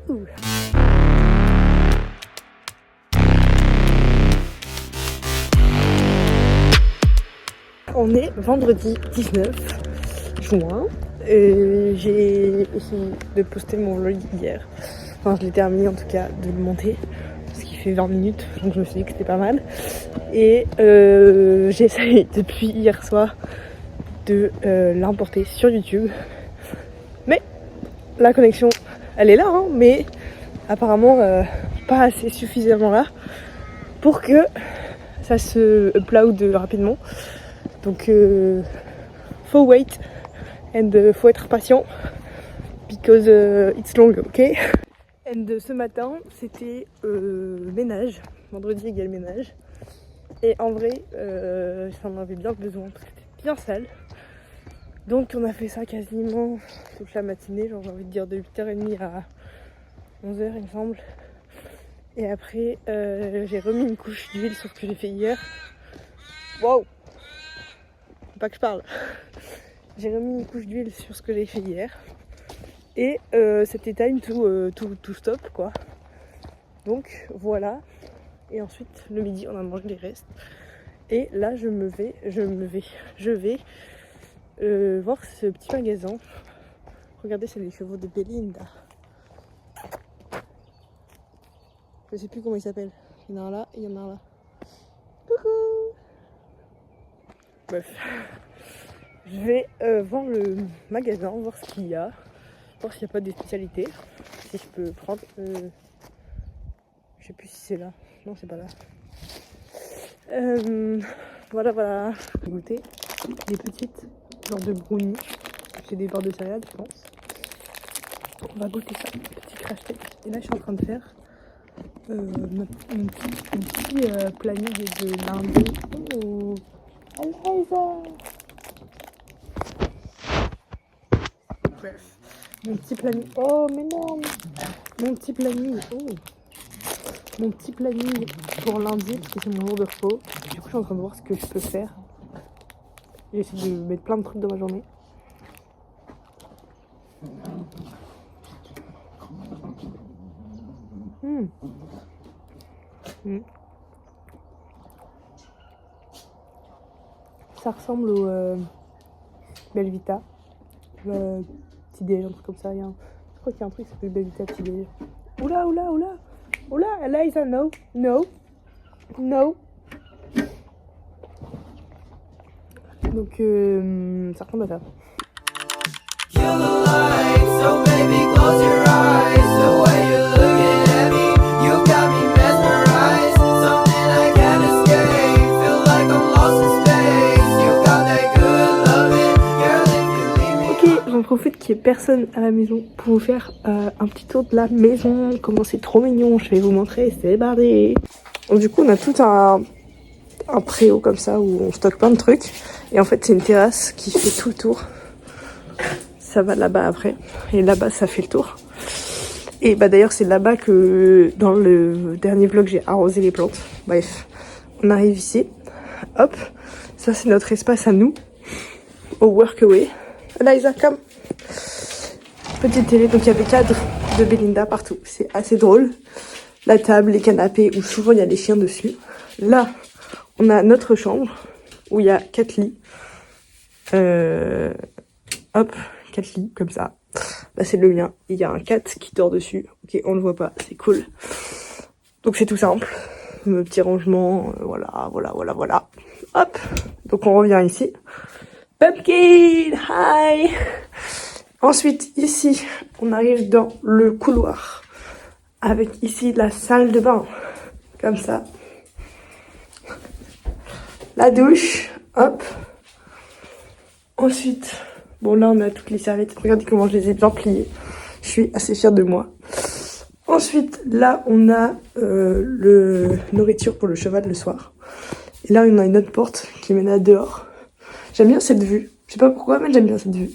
Wouhou. On est vendredi 19 juin. J'ai essayé de poster mon vlog hier. Enfin, je l'ai terminé en tout cas de le monter. Parce qu'il fait 20 minutes, donc je me suis dit que c'était pas mal. Et j'essaye depuis hier soir de l'importer sur YouTube. Mais la connexion, elle est là, hein, mais apparemment pas assez suffisamment là pour que ça se upload rapidement. Donc faut wait and faut être patient because it's long, ok. And ce matin c'était ménage, vendredi égale ménage. Et en vrai ça en avait bien besoin parce que c'était bien sale. Donc on a fait ça quasiment toute la matinée, genre j'ai envie de dire de 8h30 à 11h il me semble. Et après j'ai remis une couche d'huile sur ce que j'ai fait hier. Wow, faut pas que je parle. J'ai remis une couche d'huile sur ce que j'ai fait hier. Et c'était time to stop quoi. Donc voilà. Et ensuite le midi on a mangé les restes. Et là je vais voir ce petit magasin. Regardez, c'est les chevaux de Belinda. Je sais plus comment il s'appelle. Il y en a un là et il y en a un là. Coucou. Bref. Je vais voir le magasin, voir ce qu'il y a. Voir s'il n'y a pas des spécialités. Si je peux prendre. Je sais plus si c'est là. Non, c'est pas là. Voilà. Je vais goûter des petites genre de brownies. C'est des barres de céréales, je pense. On va goûter ça. Petit crash test. Et là, je suis en train de faire mon petit planning de lundi. Oh, Eliza. Bref. Mon petit planning. Oh, mais non. Mon petit planning. Oh. Mon petit planning pour lundi, parce que c'est mon jour de repos. Du coup, je suis en train de voir ce que je peux faire. J'essaie de mettre plein de trucs dans ma journée. Ça ressemble au Belvita. Petit déj, un truc comme ça. Je crois qu'il y a un truc qui s'appelle Belvita petit déj. Oula, Eliza, no. Donc ça ressemble à ça. So baby, close your eyes. The way you're looking at me, you got me mesmerized. Something I can't escape. Feel like I'm lost in space. You got that good loving, girl, if you leave me. Ok, j'en profite qu'il n'y ait personne à la maison pour vous faire un petit tour de la maison. Comment c'est trop mignon, je vais vous montrer, c'est bardé. Donc du coup, on a tout un préau comme ça où on stocke plein de trucs. Et en fait, c'est une terrasse qui fait tout le tour. Ça va là-bas après. Et là-bas, ça fait le tour. Et bah d'ailleurs, c'est là-bas que dans le dernier vlog, j'ai arrosé les plantes. Bref, on arrive ici. Hop, ça c'est notre espace à nous. Au workaway. Eliza, come. Petite télé, donc il y a des cadres de Belinda partout. C'est assez drôle. La table, les canapés, où souvent il y a des chiens dessus. Là, on a notre chambre, où il y a 4 lits. Hop, 4 lits, comme ça. Là, c'est le mien. Il y a un cat qui dort dessus. Ok, on le voit pas, c'est cool. Donc, c'est tout simple. Le petit rangement, voilà. Hop, donc on revient ici. Pumpkin, hi. Ensuite, ici, on arrive dans le couloir. Avec ici la salle de bain. Comme ça. La douche, hop. Ensuite, bon là on a toutes les serviettes. Regardez comment je les ai bien pliées. Je suis assez fière de moi. Ensuite, là on a le nourriture pour le cheval le soir. Et là on a une autre porte qui mène à dehors. J'aime bien cette vue. Je sais pas pourquoi, mais j'aime bien cette vue.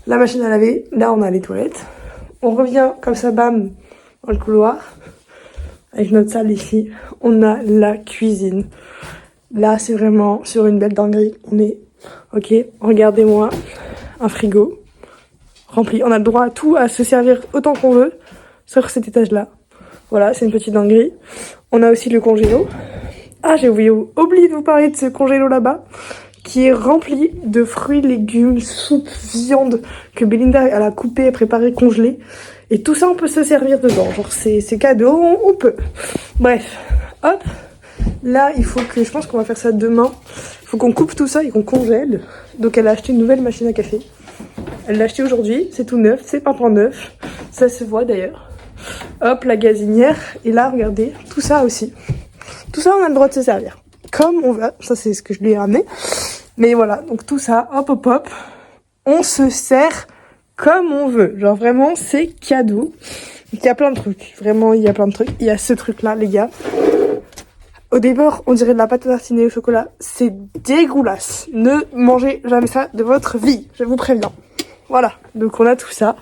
La machine à laver. Là on a les toilettes. On revient comme ça, bam, dans le couloir. Avec notre salle ici. On a la cuisine. Là, c'est vraiment sur une belle dinguerie. On est, ok, regardez-moi, un frigo rempli. On a le droit à tout, à se servir autant qu'on veut. sauf cet étage-là. Voilà, c'est une petite dinguerie. On a aussi le congélo. Ah, j'ai oublié de vous parler de ce congélo là-bas, qui est rempli de fruits, légumes, soupes, viande, que Belinda elle a coupé, préparé, congelé. Et tout ça, on peut se servir dedans. Genre, c'est cadeau, on peut. Bref, hop. Là, il faut que, je pense qu'on va faire ça demain. Il faut qu'on coupe tout ça et qu'on congèle. Donc, elle a acheté une nouvelle machine à café. Elle l'a acheté aujourd'hui, c'est tout neuf, c'est pas neuf. Ça se voit d'ailleurs. Hop, la gazinière. Et là, regardez, tout ça aussi. Tout ça, on a le droit de se servir. Comme on veut. Ça, c'est ce que je lui ai ramené. Mais voilà, donc tout ça, hop, hop, hop. On se sert comme on veut. Genre vraiment, c'est cadeau. Il y a plein de trucs. Vraiment, il y a plein de trucs. Il y a ce truc-là, les gars. Au départ, on dirait de la pâte à tartiner au chocolat. C'est dégueulasse. Ne mangez jamais ça de votre vie. Je vous préviens. Voilà. Donc, on a tout ça.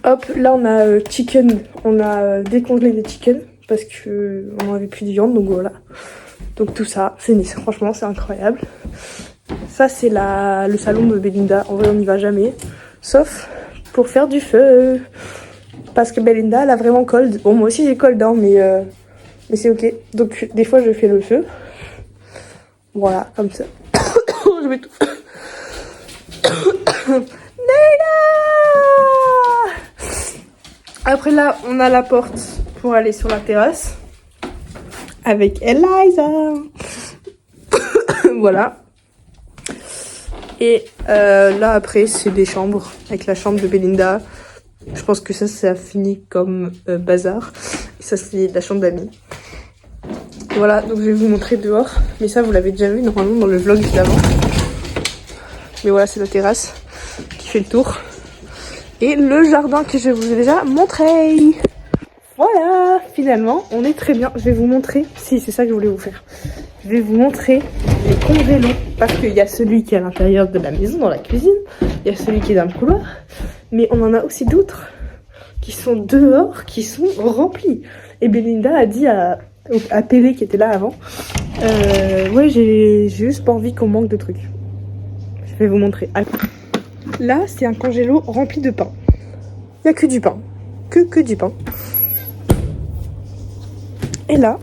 Hop, là, on a chicken. On a décongelé des chicken. Parce que on avait plus de viande. Donc, voilà. Donc, tout ça, c'est Nice. Franchement, c'est incroyable. Ça, c'est le salon de Belinda. En vrai, on n'y va jamais. Sauf pour faire du feu. Parce que Belinda, elle a vraiment cold. Bon, moi aussi, j'ai cold, hein, mais c'est ok. Donc, des fois, je fais le feu. Voilà, comme ça. Je vais tout. Leila! Après là, on a la porte pour aller sur la terrasse. Avec Eliza. Voilà. Et là, après, c'est des chambres. Avec la chambre de Belinda. Je pense que ça finit comme bazar. Et ça, c'est la chambre d'amis. Voilà, donc je vais vous montrer dehors. Mais ça, vous l'avez déjà vu normalement dans le vlog d'avant. Mais voilà, c'est la terrasse qui fait le tour. Et le jardin que je vous ai déjà montré. Voilà, finalement, on est très bien. Je vais vous montrer. Si, c'est ça que je voulais vous faire. Je vais vous montrer les congélons. Parce qu'il y a celui qui est à l'intérieur de la maison, dans la cuisine. Il y a celui qui est dans le couloir. Mais on en a aussi d'autres qui sont dehors, qui sont remplis. Et Belinda a dit à Pélé qui était là avant, ouais, j'ai juste pas envie qu'on manque de trucs. Je vais vous montrer. Là, c'est un congélo rempli de pain. Il n'y a que du pain. Que du pain. Et là,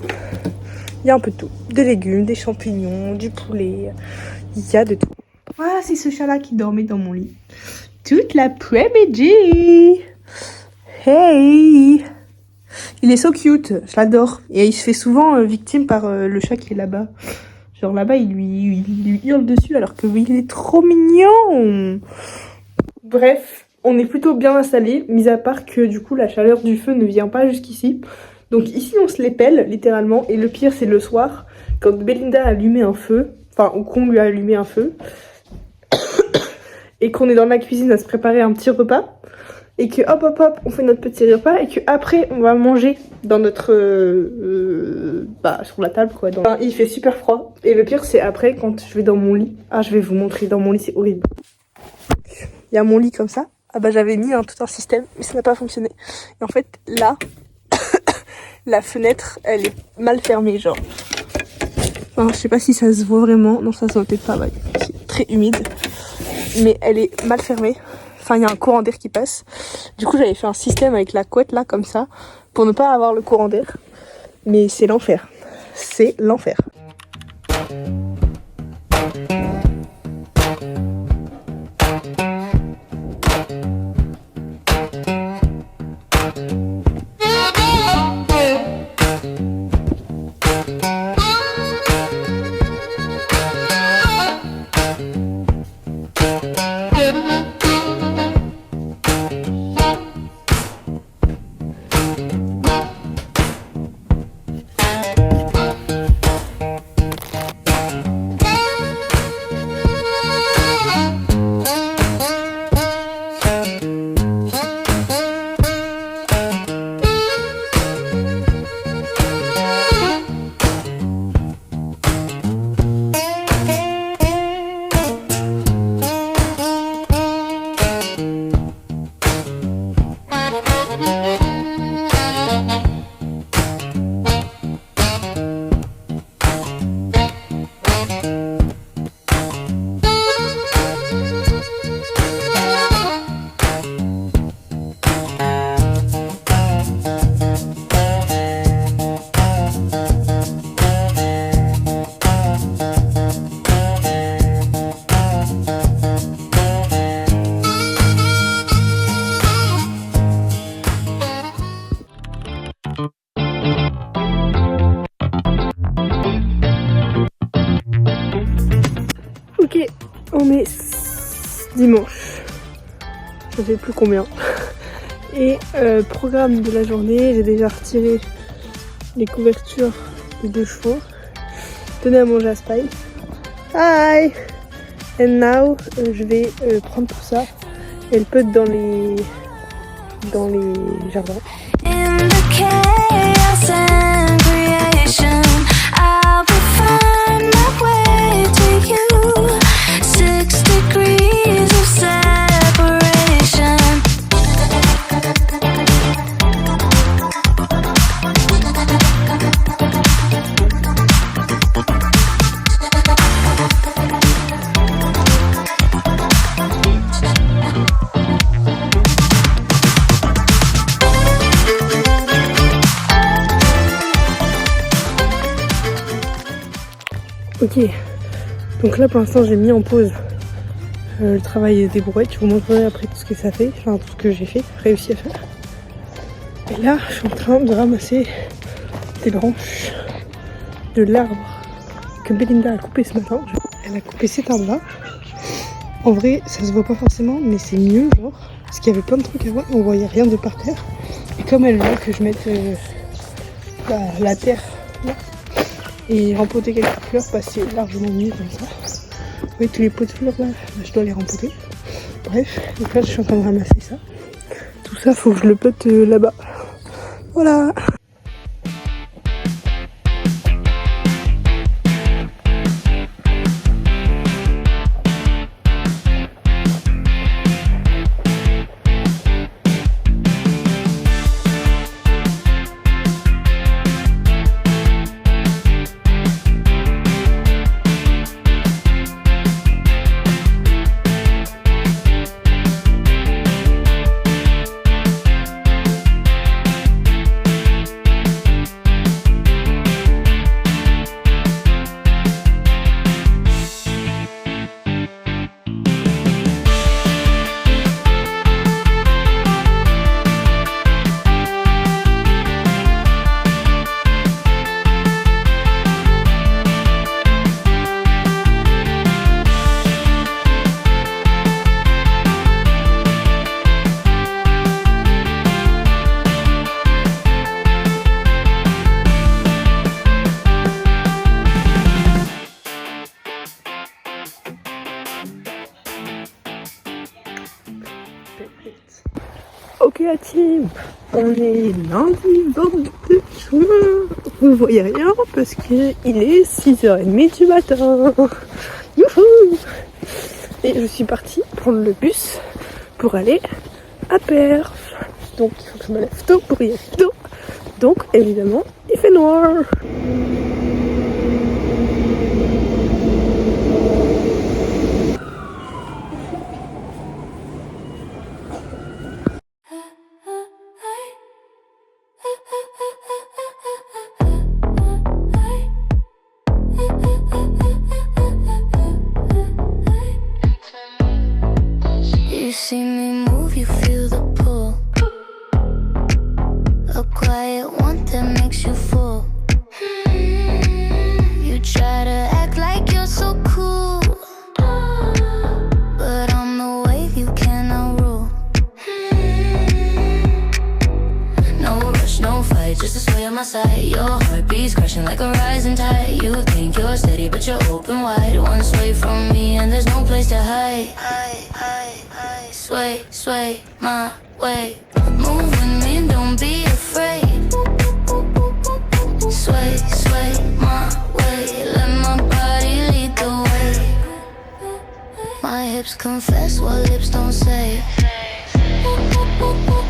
il y a un peu de tout. Des légumes, des champignons, du poulet. Il y a de tout. Voilà, c'est ce chat-là qui dormait dans mon lit toute l'après-midi. Hey! Il est so cute, je l'adore. Et il se fait souvent victime par le chat qui est là-bas. Genre là-bas, il lui hurle dessus alors qu'il est trop mignon. Bref, on est plutôt bien installés, mis à part que du coup la chaleur du feu ne vient pas jusqu'ici. Donc ici on se les pèle littéralement. Et le pire c'est le soir, quand Belinda a allumé un feu, enfin ou qu'on lui a allumé un feu, et qu'on est dans la cuisine à se préparer un petit repas. Et que hop, on fait notre petit repas et que après on va manger dans notre sur la table quoi. Enfin, il fait super froid et le pire c'est après quand je vais dans mon lit. Ah, je vais vous montrer dans mon lit, c'est horrible. Il y a mon lit comme ça. Ah bah j'avais mis tout un système mais ça n'a pas fonctionné. Et en fait là la fenêtre elle est mal fermée genre. Enfin, je sais pas si ça se voit vraiment. Non, ça se voit peut-être pas. Ouais. C'est très humide mais elle est mal fermée. Enfin, il y a un courant d'air qui passe. Du coup, j'avais fait un système avec la couette là, comme ça, pour ne pas avoir le courant d'air. Mais c'est l'enfer. C'est l'enfer. sais plus combien. Et programme de la journée, j'ai déjà retiré les couvertures des 2 chevaux. Donner à manger à Spy. Hi! And now, je vais prendre tout ça et le put dans les jardins. In the chaos and creation, I will find my way to you. 6 degrees of separation. Ok, donc là pour l'instant j'ai mis en pause le travail des brouettes. Je vous montrerai après tout ce que ça fait, enfin tout ce que j'ai fait, réussi à faire. Et là je suis en train de ramasser des branches de l'arbre que Belinda a coupé ce matin. Elle a coupé cet arbre là. En vrai ça se voit pas forcément mais c'est mieux genre, parce qu'il y avait plein de trucs avant et on voyait rien de par terre. Et comme elle veut que je mette la terre là, et rempoter quelques fleurs, passer largement mieux comme ça. Oui, tous les pots de fleurs là, je dois les rempoter. Bref, donc là je suis en train de ramasser ça. Tout ça, faut que je le pote là-bas. Voilà. Ok la team, on est lundi 22 juin, vous ne voyez rien parce qu'il est 6h30 du matin. Youhou! Et je suis partie prendre le bus pour aller à Perth. Donc il faut que je me lève tôt pour y aller tôt. Donc évidemment il fait noir. You see me move, you feel the pull. A quiet one that makes you full. You try to act like you're so cool, but I'm the wave you cannot rule. No rush, no fight, just a sway on my side. Your heartbeat's crashing like a rising tide. You think you're steady, but you're open wide. One sway from me and there's no place to hide. Sway, sway my way. Move with me, don't be afraid. Sway, sway my way. Let my body lead the way. My hips confess what lips don't say.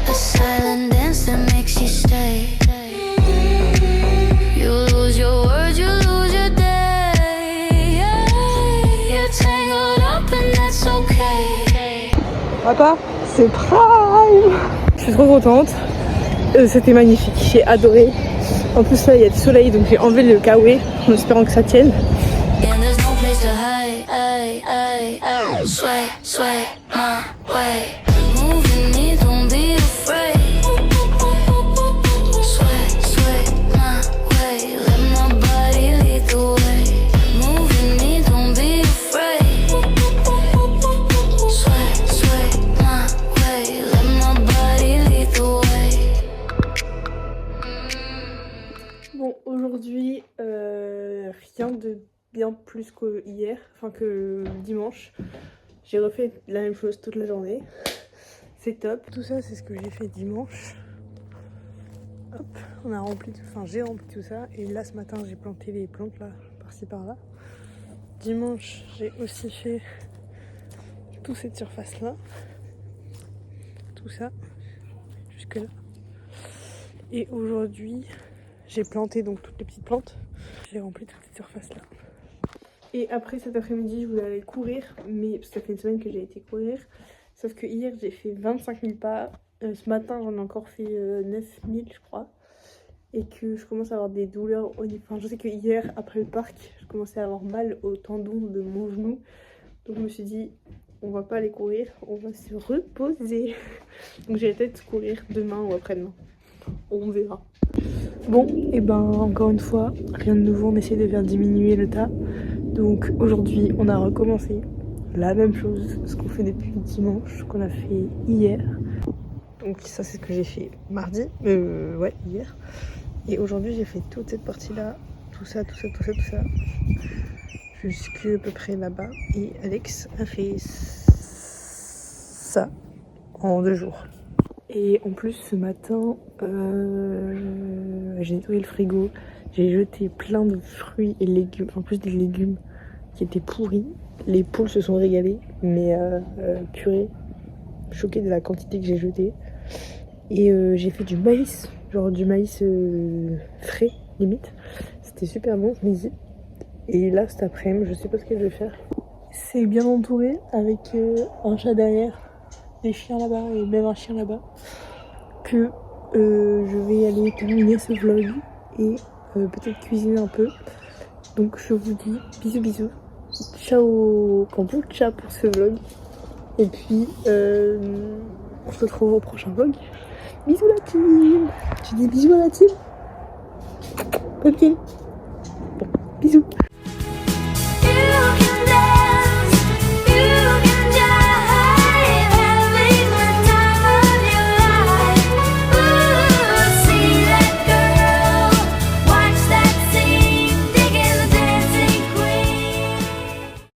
A silent dance that makes you stay. You lose your words, you lose your day. You're tangled up and that's okay. Papa, c'est prime! Je suis trop contente. C'était magnifique, j'ai adoré. En plus là il y a du soleil donc j'ai enlevé le kawaii en espérant que ça tienne. And there's no place to hide. Sway, sway my way. Moving me, don't be afraid. Sway, sway my way. Let my body lead the way. Moving me, don't be afraid. Sway, sway my way. bien plus que hier, enfin que dimanche. J'ai refait la même chose toute la journée. C'est top. Tout ça, c'est ce que j'ai fait dimanche. Hop, on a rempli, enfin j'ai rempli tout ça. Et là, ce matin, j'ai planté les plantes là, par-ci par-là. Dimanche, j'ai aussi fait toute cette surface là. Tout ça, jusque là. Et aujourd'hui, j'ai planté donc toutes les petites plantes. J'ai rempli toute cette surface là. Et après cet après-midi, je voulais aller courir, mais ça fait une semaine que j'ai été courir. Sauf que hier, j'ai fait 25 000 pas. Ce matin, j'en ai encore fait 9 000, je crois. Et que je commence à avoir des douleurs au niveau. Enfin, je sais que hier, après le parc, je commençais à avoir mal au tendon de mon genou. Donc je me suis dit, on va pas aller courir, on va se reposer. Donc j'ai peut-être courir demain ou après-demain. On verra. Bon, et ben encore une fois, rien de nouveau, on essaie de faire diminuer le tas. Donc aujourd'hui, on a recommencé la même chose, ce qu'on fait depuis dimanche, qu'on a fait hier. Donc ça, c'est ce que j'ai fait mardi, ouais, hier. Et aujourd'hui, j'ai fait toute cette partie-là, tout ça, jusqu'à à peu près là-bas. Et Alex a fait ça en 2 jours. Et en plus, ce matin, j'ai nettoyé le frigo. J'ai jeté plein de fruits et légumes, en plus des légumes qui étaient pourris. Les poules se sont régalées, mais purée, choquée de la quantité que j'ai jetée. Et j'ai fait du maïs, genre du maïs frais, limite. C'était super bon ce midi. Et là, cet après-midi, je sais pas ce que je vais faire. C'est bien entouré avec un chat derrière, des chiens là-bas et même un chien là-bas. Que je vais aller terminer ce vlog et peut-être cuisiner un peu. Donc je vous dis bisous. Ciao kombucha pour ce vlog. Et puis on se retrouve au prochain vlog. Bisous la team. Tu dis bisous à la team? Ok. Bon, bisous.